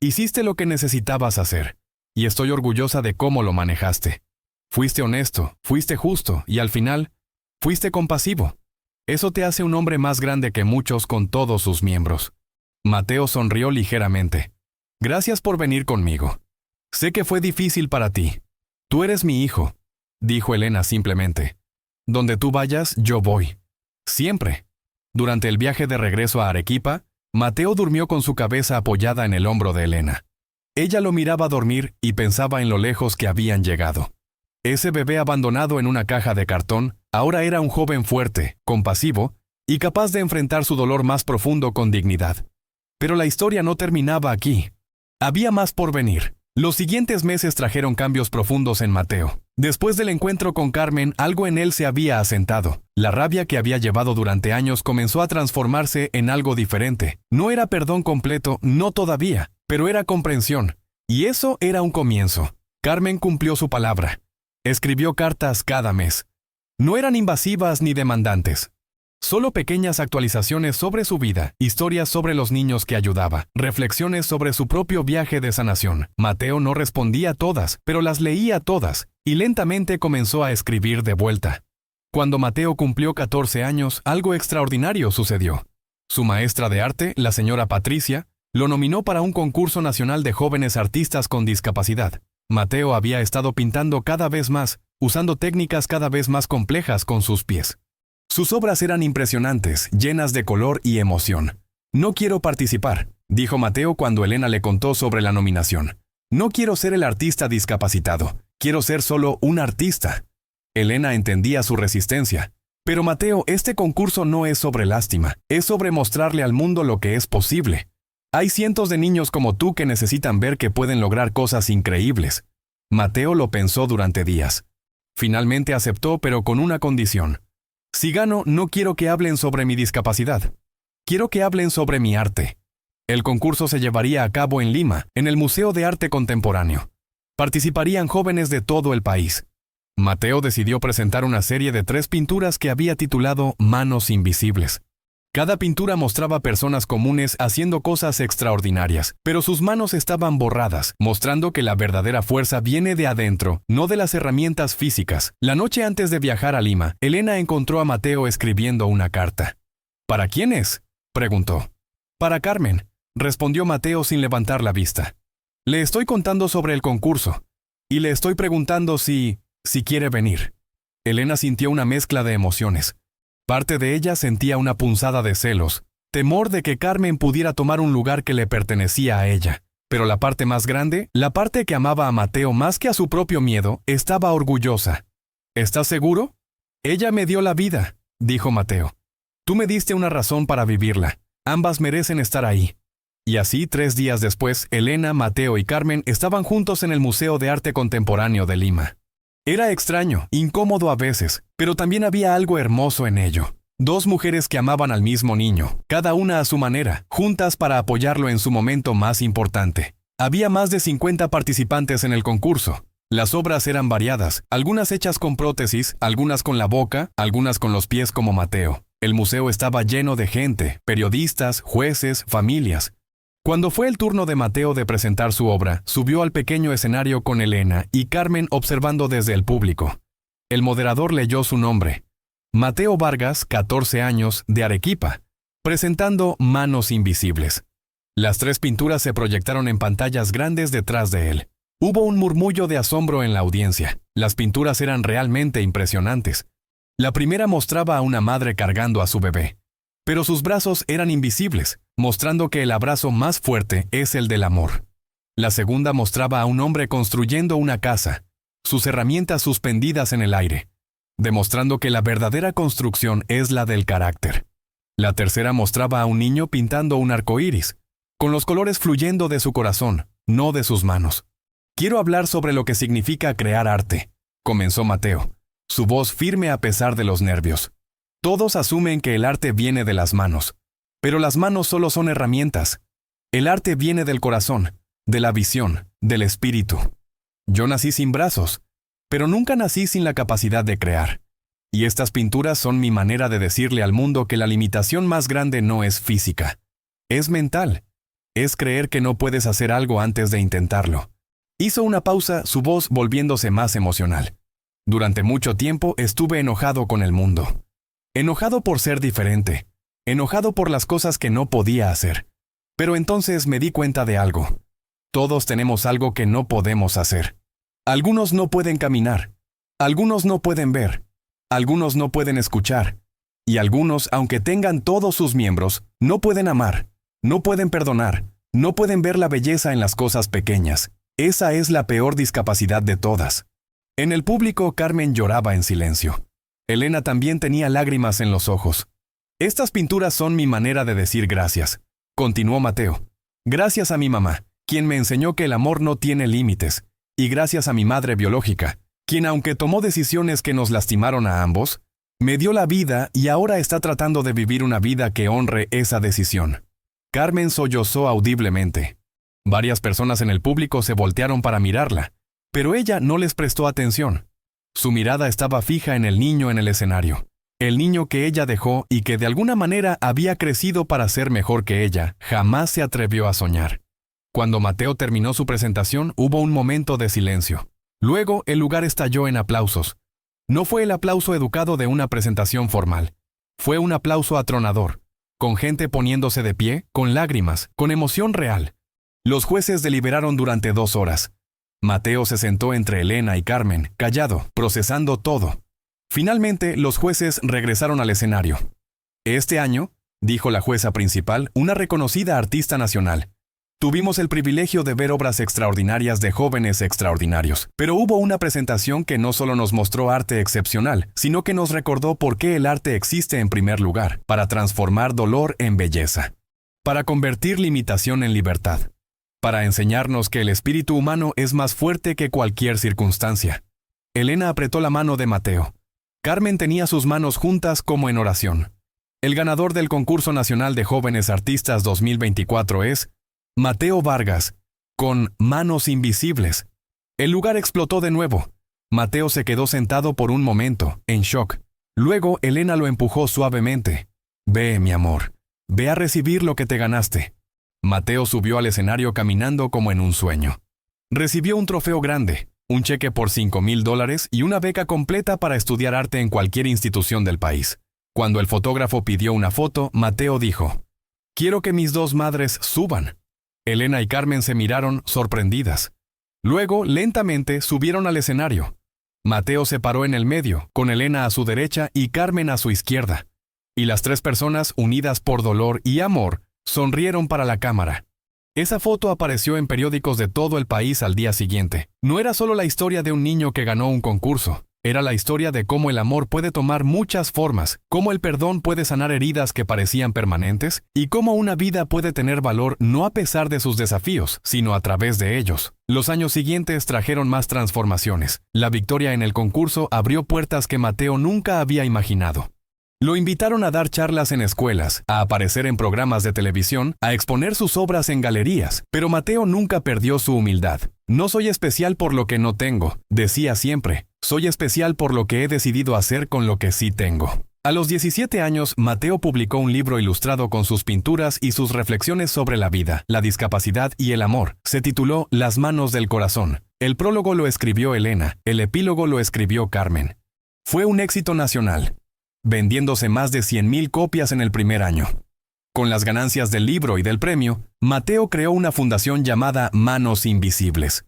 Hiciste lo que necesitabas hacer, y estoy orgullosa de cómo lo manejaste. Fuiste honesto, fuiste justo, y al final, fuiste compasivo. Eso te hace un hombre más grande que muchos con todos sus miembros. Mateo sonrió ligeramente. Gracias por venir conmigo. Sé que fue difícil para ti. Tú eres mi hijo, dijo Elena simplemente. Donde tú vayas, yo voy. Siempre. Durante el viaje de regreso a Arequipa, Mateo durmió con su cabeza apoyada en el hombro de Elena. Ella lo miraba dormir y pensaba en lo lejos que habían llegado. Ese bebé abandonado en una caja de cartón ahora era un joven fuerte, compasivo y capaz de enfrentar su dolor más profundo con dignidad. Pero la historia no terminaba aquí. Había más por venir. Los siguientes meses trajeron cambios profundos en Mateo. Después del encuentro con Carmen, algo en él se había asentado. La rabia que había llevado durante años comenzó a transformarse en algo diferente. No era perdón completo, no todavía, pero era comprensión. Y eso era un comienzo. Carmen cumplió su palabra. Escribió cartas cada mes. No eran invasivas ni demandantes. Solo pequeñas actualizaciones sobre su vida, historias sobre los niños que ayudaba, reflexiones sobre su propio viaje de sanación. Mateo no respondía a todas, pero las leía todas, y lentamente comenzó a escribir de vuelta. Cuando Mateo cumplió 14 años, algo extraordinario sucedió. Su maestra de arte, la señora Patricia, lo nominó para un concurso nacional de jóvenes artistas con discapacidad. Mateo había estado pintando cada vez más, usando técnicas cada vez más complejas con sus pies. Sus obras eran impresionantes, llenas de color y emoción. No quiero participar, dijo Mateo cuando Elena le contó sobre la nominación. No quiero ser el artista discapacitado, quiero ser solo un artista. Elena entendía su resistencia. Pero Mateo, este concurso no es sobre lástima, es sobre mostrarle al mundo lo que es posible. Hay cientos de niños como tú que necesitan ver que pueden lograr cosas increíbles. Mateo lo pensó durante días. Finalmente aceptó, pero con una condición. Si gano, no quiero que hablen sobre mi discapacidad. Quiero que hablen sobre mi arte. El concurso se llevaría a cabo en Lima, en el Museo de Arte Contemporáneo. Participarían jóvenes de todo el país. Mateo decidió presentar una serie de 3 pinturas que había titulado Manos Invisibles. Cada pintura mostraba personas comunes haciendo cosas extraordinarias, pero sus manos estaban borradas, mostrando que la verdadera fuerza viene de adentro, no de las herramientas físicas. La noche antes de viajar a Lima, Elena encontró a Mateo escribiendo una carta. ¿Para quién es?, preguntó. Para Carmen, respondió Mateo sin levantar la vista. Le estoy contando sobre el concurso, y le estoy preguntando si quiere venir. Elena sintió una mezcla de emociones. Parte de ella sentía una punzada de celos, temor de que Carmen pudiera tomar un lugar que le pertenecía a ella. Pero la parte más grande, la parte que amaba a Mateo más que a su propio miedo, estaba orgullosa. ¿Estás seguro? Ella me dio la vida, dijo Mateo. Tú me diste una razón para vivirla. Ambas merecen estar ahí. Y así, 3 días después, Elena, Mateo y Carmen estaban juntos en el Museo de Arte Contemporáneo de Lima. Era extraño, incómodo a veces, pero también había algo hermoso en ello. 2 mujeres que amaban al mismo niño, cada una a su manera, juntas para apoyarlo en su momento más importante. Había más de 50 participantes en el concurso. Las obras eran variadas, algunas hechas con prótesis, algunas con la boca, algunas con los pies como Mateo. El museo estaba lleno de gente, periodistas, jueces, familias. Cuando fue el turno de Mateo de presentar su obra, subió al pequeño escenario con Elena y Carmen observando desde el público. El moderador leyó su nombre. Mateo Vargas, 14 años, de Arequipa, presentando Manos Invisibles. Las 3 pinturas se proyectaron en pantallas grandes detrás de él. Hubo un murmullo de asombro en la audiencia. Las pinturas eran realmente impresionantes. La primera mostraba a una madre cargando a su bebé. Pero sus brazos eran invisibles, mostrando que el abrazo más fuerte es el del amor. La segunda mostraba a un hombre construyendo una casa, sus herramientas suspendidas en el aire, demostrando que la verdadera construcción es la del carácter. La tercera mostraba a un niño pintando un arco iris, con los colores fluyendo de su corazón, no de sus manos. Quiero hablar sobre lo que significa crear arte, comenzó Mateo, su voz firme a pesar de los nervios. Todos asumen que el arte viene de las manos, pero las manos solo son herramientas. El arte viene del corazón, de la visión, del espíritu. Yo nací sin brazos, pero nunca nací sin la capacidad de crear. Y estas pinturas son mi manera de decirle al mundo que la limitación más grande no es física, es mental. Es creer que no puedes hacer algo antes de intentarlo. Hizo una pausa, su voz volviéndose más emocional. Durante mucho tiempo estuve enojado con el mundo. Enojado por ser diferente. Enojado por las cosas que no podía hacer. Pero entonces me di cuenta de algo. Todos tenemos algo que no podemos hacer. Algunos no pueden caminar. Algunos no pueden ver. Algunos no pueden escuchar. Y algunos, aunque tengan todos sus miembros, no pueden amar. No pueden perdonar. No pueden ver la belleza en las cosas pequeñas. Esa es la peor discapacidad de todas. En el público, Carmen lloraba en silencio. Elena también tenía lágrimas en los ojos. Estas pinturas son mi manera de decir gracias, continuó Mateo. Gracias a mi mamá, quien me enseñó que el amor no tiene límites, y gracias a mi madre biológica, quien aunque tomó decisiones que nos lastimaron a ambos, me dio la vida y ahora está tratando de vivir una vida que honre esa decisión. Carmen sollozó audiblemente. Varias personas en el público se voltearon para mirarla, pero ella no les prestó atención. Su mirada estaba fija en el niño en el escenario. El niño que ella dejó y que de alguna manera había crecido para ser mejor que ella, jamás se atrevió a soñar. Cuando Mateo terminó su presentación, hubo un momento de silencio. Luego, el lugar estalló en aplausos. No fue el aplauso educado de una presentación formal. Fue un aplauso atronador, con gente poniéndose de pie, con lágrimas, con emoción real. Los jueces deliberaron durante 2 horas. Mateo se sentó entre Elena y Carmen, callado, procesando todo. Finalmente, los jueces regresaron al escenario. Este año, dijo la jueza principal, una reconocida artista nacional. Tuvimos el privilegio de ver obras extraordinarias de jóvenes extraordinarios, pero hubo una presentación que no solo nos mostró arte excepcional, sino que nos recordó por qué el arte existe en primer lugar, para transformar dolor en belleza, para convertir limitación en libertad, para enseñarnos que el espíritu humano es más fuerte que cualquier circunstancia. Elena apretó la mano de Mateo. Carmen tenía sus manos juntas como en oración. El ganador del Concurso Nacional de Jóvenes Artistas 2024 es Mateo Vargas, con Manos Invisibles. El lugar explotó de nuevo. Mateo se quedó sentado por un momento, en shock. Luego Elena lo empujó suavemente. Ve, mi amor. Ve a recibir lo que te ganaste. Mateo subió al escenario caminando como en un sueño. Recibió un trofeo grande, un cheque por $5,000 y una beca completa para estudiar arte en cualquier institución del país. Cuando el fotógrafo pidió una foto, Mateo dijo, «Quiero que mis dos madres suban». Elena y Carmen se miraron sorprendidas. Luego, lentamente, subieron al escenario. Mateo se paró en el medio, con Elena a su derecha y Carmen a su izquierda. Y las tres personas, unidas por dolor y amor, sonrieron para la cámara. Esa foto apareció en periódicos de todo el país al día siguiente. No era solo la historia de un niño que ganó un concurso. Era la historia de cómo el amor puede tomar muchas formas, cómo el perdón puede sanar heridas que parecían permanentes, y cómo una vida puede tener valor no a pesar de sus desafíos, sino a través de ellos. Los años siguientes trajeron más transformaciones. La victoria en el concurso abrió puertas que Mateo nunca había imaginado. Lo invitaron a dar charlas en escuelas, a aparecer en programas de televisión, a exponer sus obras en galerías, pero Mateo nunca perdió su humildad. No soy especial por lo que no tengo, decía siempre. Soy especial por lo que he decidido hacer con lo que sí tengo. A los 17 años, Mateo publicó un libro ilustrado con sus pinturas y sus reflexiones sobre la vida, la discapacidad y el amor. Se tituló Las manos del corazón. El prólogo lo escribió Elena, el epílogo lo escribió Carmen. Fue un éxito nacional, vendiéndose más de 100,000 copias en el primer año. Con las ganancias del libro y del premio, Mateo creó una fundación llamada Manos Invisibles.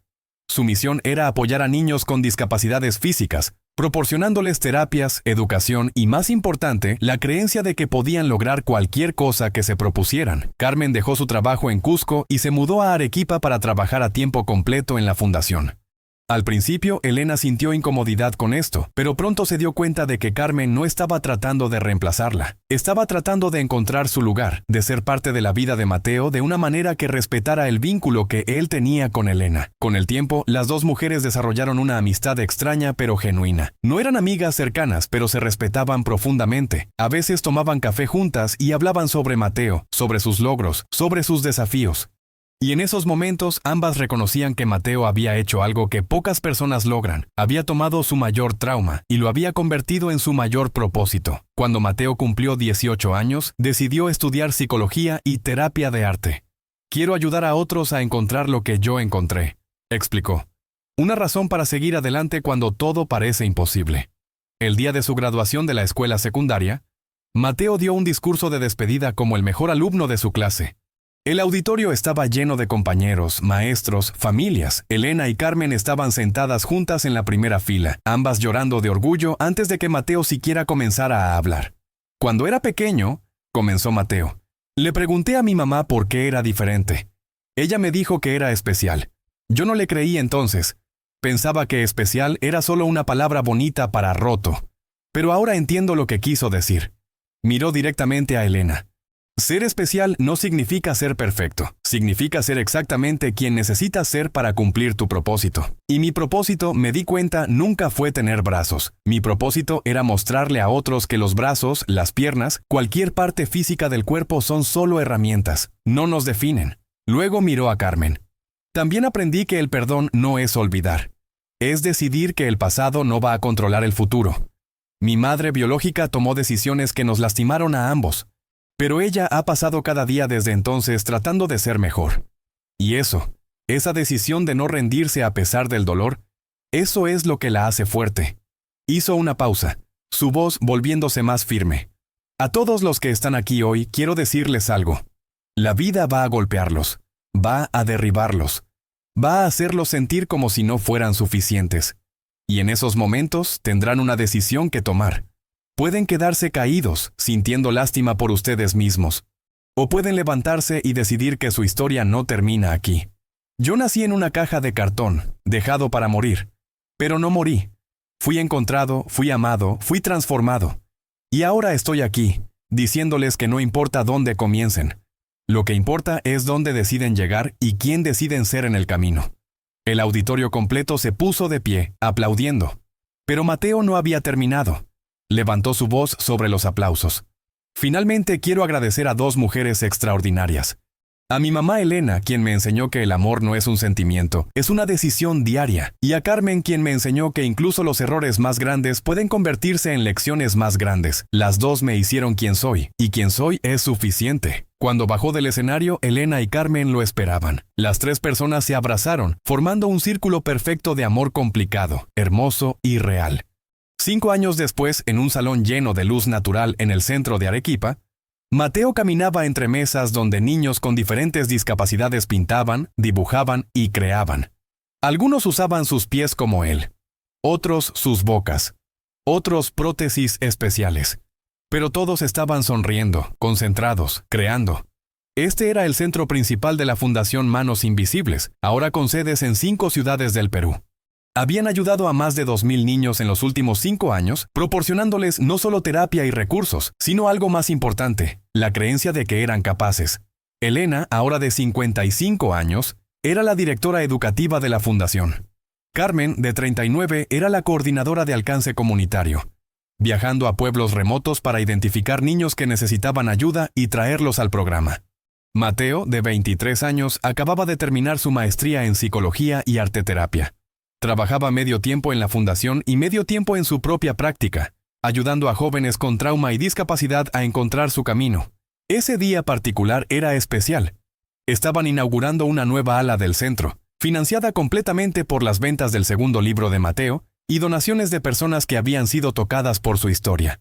Su misión era apoyar a niños con discapacidades físicas, proporcionándoles terapias, educación y, más importante, la creencia de que podían lograr cualquier cosa que se propusieran. Carmen dejó su trabajo en Cusco y se mudó a Arequipa para trabajar a tiempo completo en la fundación. Al principio, Elena sintió incomodidad con esto, pero pronto se dio cuenta de que Carmen no estaba tratando de reemplazarla. Estaba tratando de encontrar su lugar, de ser parte de la vida de Mateo de una manera que respetara el vínculo que él tenía con Elena. Con el tiempo, las dos mujeres desarrollaron una amistad extraña pero genuina. No eran amigas cercanas, pero se respetaban profundamente. A veces tomaban café juntas y hablaban sobre Mateo, sobre sus logros, sobre sus desafíos. Y en esos momentos ambas reconocían que Mateo había hecho algo que pocas personas logran. Había tomado su mayor trauma y lo había convertido en su mayor propósito. Cuando Mateo cumplió 18 años, decidió estudiar psicología y terapia de arte. Quiero ayudar a otros a encontrar lo que yo encontré, explicó. Una razón para seguir adelante cuando todo parece imposible. El día de su graduación de la escuela secundaria, Mateo dio un discurso de despedida como el mejor alumno de su clase. El auditorio estaba lleno de compañeros, maestros, familias. Elena y Carmen estaban sentadas juntas en la primera fila, ambas llorando de orgullo antes de que Mateo siquiera comenzara a hablar. Cuando era pequeño, comenzó Mateo, le pregunté a mi mamá por qué era diferente. Ella me dijo que era especial. Yo no le creí entonces. Pensaba que especial era solo una palabra bonita para roto. Pero ahora entiendo lo que quiso decir. Miró directamente a Elena. Ser especial no significa ser perfecto, significa ser exactamente quien necesitas ser para cumplir tu propósito. Y mi propósito, me di cuenta, nunca fue tener brazos. Mi propósito era mostrarle a otros que los brazos, las piernas, cualquier parte física del cuerpo son solo herramientas, no nos definen. Luego miró a Carmen. También aprendí que el perdón no es olvidar. Es decidir que el pasado no va a controlar el futuro. Mi madre biológica tomó decisiones que nos lastimaron a ambos. Pero ella ha pasado cada día desde entonces tratando de ser mejor. Y esa decisión de no rendirse a pesar del dolor, eso es lo que la hace fuerte. Hizo una pausa, su voz volviéndose más firme. A todos los que están aquí hoy quiero decirles algo. La vida va a golpearlos, va a derribarlos, va a hacerlos sentir como si no fueran suficientes. Y en esos momentos tendrán una decisión que tomar. Pueden quedarse caídos, sintiendo lástima por ustedes mismos. O pueden levantarse y decidir que su historia no termina aquí. Yo nací en una caja de cartón, dejado para morir. Pero no morí. Fui encontrado, fui amado, fui transformado. Y ahora estoy aquí, diciéndoles que no importa dónde comiencen. Lo que importa es dónde deciden llegar y quién deciden ser en el camino. El auditorio completo se puso de pie, aplaudiendo. Pero Mateo no había terminado. Levantó su voz sobre los aplausos. Finalmente quiero agradecer a dos mujeres extraordinarias. A mi mamá Elena, quien me enseñó que el amor no es un sentimiento, es una decisión diaria. Y a Carmen, quien me enseñó que incluso los errores más grandes pueden convertirse en lecciones más grandes. Las dos me hicieron quien soy, y quien soy es suficiente. Cuando bajó del escenario, Elena y Carmen lo esperaban. Las tres personas se abrazaron, formando un círculo perfecto de amor complicado, hermoso y real. 5 años después, en un salón lleno de luz natural en el centro de Arequipa, Mateo caminaba entre mesas donde niños con diferentes discapacidades pintaban, dibujaban y creaban. Algunos usaban sus pies como él, otros sus bocas, otros prótesis especiales. Pero todos estaban sonriendo, concentrados, creando. Este era el centro principal de la Fundación Manos Invisibles, ahora con sedes en 5 ciudades del Perú. Habían ayudado a más de 2,000 niños en los últimos 5 años, proporcionándoles no solo terapia y recursos, sino algo más importante, la creencia de que eran capaces. Elena, ahora de 55 años, era la directora educativa de la fundación. Carmen, de 39, era la coordinadora de alcance comunitario, viajando a pueblos remotos para identificar niños que necesitaban ayuda y traerlos al programa. Mateo, de 23 años, acababa de terminar su maestría en psicología y arteterapia. Trabajaba medio tiempo en la fundación y medio tiempo en su propia práctica, ayudando a jóvenes con trauma y discapacidad a encontrar su camino. Ese día particular era especial. Estaban inaugurando una nueva ala del centro, financiada completamente por las ventas del segundo libro de Mateo y donaciones de personas que habían sido tocadas por su historia.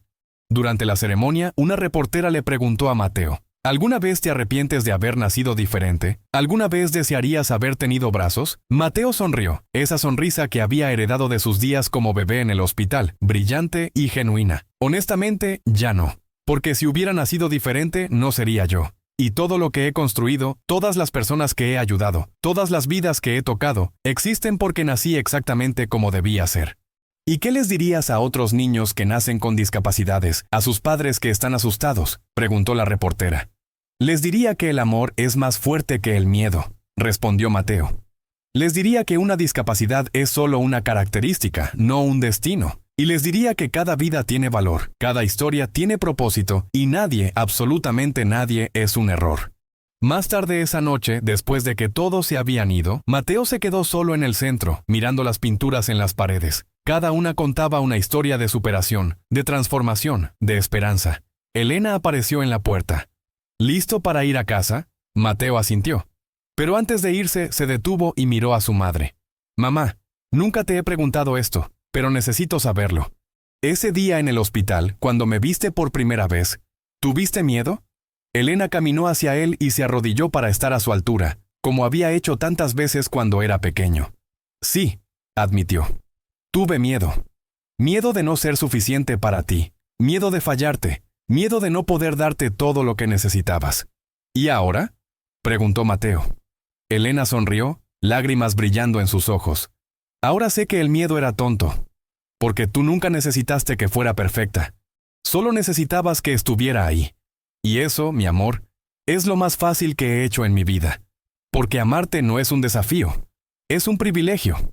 Durante la ceremonia, una reportera le preguntó a Mateo, ¿alguna vez te arrepientes de haber nacido diferente? ¿Alguna vez desearías haber tenido brazos? Mateo sonrió, esa sonrisa que había heredado de sus días como bebé en el hospital, brillante y genuina. Honestamente, ya no. Porque si hubiera nacido diferente, no sería yo. Y todo lo que he construido, todas las personas que he ayudado, todas las vidas que he tocado, existen porque nací exactamente como debía ser. ¿Y qué les dirías a otros niños que nacen con discapacidades, a sus padres que están asustados?, preguntó la reportera. Les diría que el amor es más fuerte que el miedo, respondió Mateo. Les diría que una discapacidad es solo una característica, no un destino. Y les diría que cada vida tiene valor, cada historia tiene propósito, y nadie, absolutamente nadie, es un error. Más tarde esa noche, después de que todos se habían ido, Mateo se quedó solo en el centro, mirando las pinturas en las paredes. Cada una contaba una historia de superación, de transformación, de esperanza. Elena apareció en la puerta. ¿Listo para ir a casa? Mateo asintió. Pero antes de irse, se detuvo y miró a su madre. Mamá, nunca te he preguntado esto, pero necesito saberlo. Ese día en el hospital, cuando me viste por primera vez, ¿tuviste miedo? Elena caminó hacia él y se arrodilló para estar a su altura, como había hecho tantas veces cuando era pequeño. Sí, admitió. Tuve miedo. Miedo de no ser suficiente para ti. Miedo de fallarte. Miedo de no poder darte todo lo que necesitabas. ¿Y ahora?, preguntó Mateo. Elena sonrió, lágrimas brillando en sus ojos. Ahora sé que el miedo era tonto, porque tú nunca necesitaste que fuera perfecta. Solo necesitabas que estuviera ahí. Y eso, mi amor, es lo más fácil que he hecho en mi vida. Porque amarte no es un desafío, es un privilegio.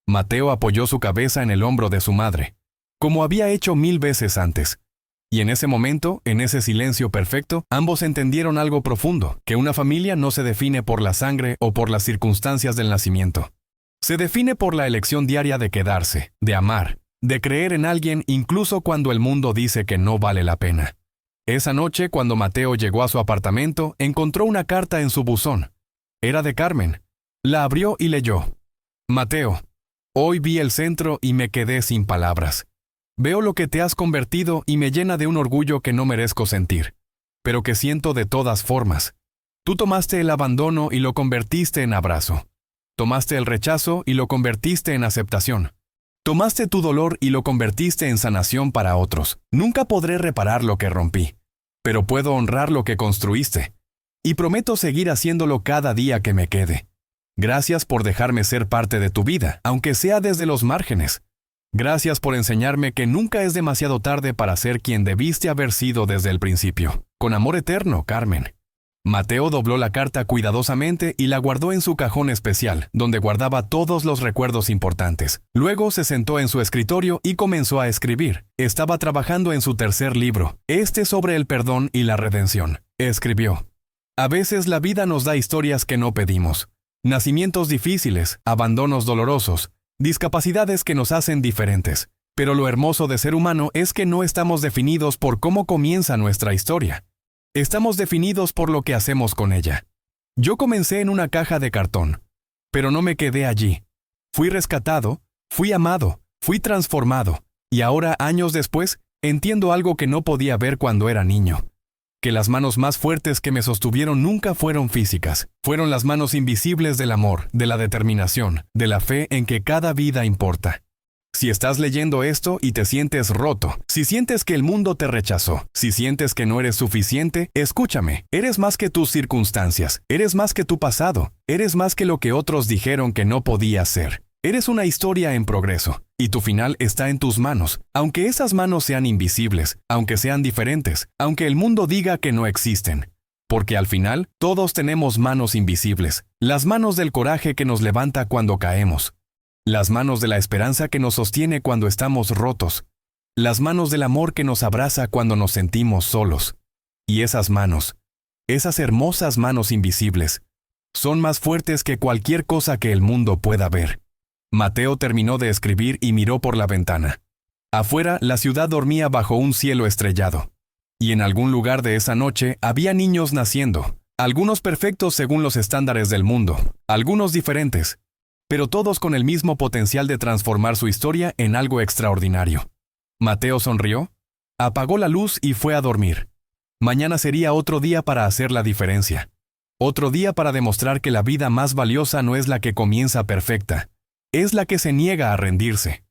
Mateo apoyó su cabeza en el hombro de su madre, como había hecho 1000 veces antes. Y en ese momento, en ese silencio perfecto, ambos entendieron algo profundo, que una familia no se define por la sangre o por las circunstancias del nacimiento. Se define por la elección diaria de quedarse, de amar, de creer en alguien incluso cuando el mundo dice que no vale la pena. Esa noche, cuando Mateo llegó a su apartamento, encontró una carta en su buzón. Era de Carmen. La abrió y leyó. Mateo, hoy vi el centro y me quedé sin palabras. Veo lo que te has convertido y me llena de un orgullo que no merezco sentir, pero que siento de todas formas. Tú tomaste el abandono y lo convertiste en abrazo. Tomaste el rechazo y lo convertiste en aceptación. Tomaste tu dolor y lo convertiste en sanación para otros. Nunca podré reparar lo que rompí, pero puedo honrar lo que construiste. Y prometo seguir haciéndolo cada día que me quede. Gracias por dejarme ser parte de tu vida, aunque sea desde los márgenes. Gracias por enseñarme que nunca es demasiado tarde para ser quien debiste haber sido desde el principio. Con amor eterno, Carmen. Mateo dobló la carta cuidadosamente y la guardó en su cajón especial, donde guardaba todos los recuerdos importantes. Luego se sentó en su escritorio y comenzó a escribir. Estaba trabajando en su tercer libro, sobre el perdón y la redención. Escribió: a veces la vida nos da historias que no pedimos. Nacimientos difíciles, abandonos dolorosos, discapacidades que nos hacen diferentes. Pero lo hermoso de ser humano es que no estamos definidos por cómo comienza nuestra historia. Estamos definidos por lo que hacemos con ella. Yo comencé en una caja de cartón, pero no me quedé allí. Fui rescatado, fui amado, fui transformado, y ahora, años después, entiendo algo que no podía ver cuando era niño. Que las manos más fuertes que me sostuvieron nunca fueron físicas. Fueron las manos invisibles del amor, de la determinación, de la fe en que cada vida importa. Si estás leyendo esto y te sientes roto, si sientes que el mundo te rechazó, si sientes que no eres suficiente, escúchame. Eres más que tus circunstancias, eres más que tu pasado, eres más que lo que otros dijeron que no podías ser. Eres una historia en progreso, y tu final está en tus manos, aunque esas manos sean invisibles, aunque sean diferentes, aunque el mundo diga que no existen. Porque al final, todos tenemos manos invisibles, las manos del coraje que nos levanta cuando caemos. Las manos de la esperanza que nos sostiene cuando estamos rotos. Las manos del amor que nos abraza cuando nos sentimos solos. Y esas manos, esas hermosas manos invisibles, son más fuertes que cualquier cosa que el mundo pueda ver. Mateo terminó de escribir y miró por la ventana. Afuera, la ciudad dormía bajo un cielo estrellado. Y en algún lugar de esa noche había niños naciendo, algunos perfectos según los estándares del mundo, algunos diferentes, pero todos con el mismo potencial de transformar su historia en algo extraordinario. Mateo sonrió, apagó la luz y fue a dormir. Mañana sería otro día para hacer la diferencia. Otro día para demostrar que la vida más valiosa no es la que comienza perfecta, es la que se niega a rendirse.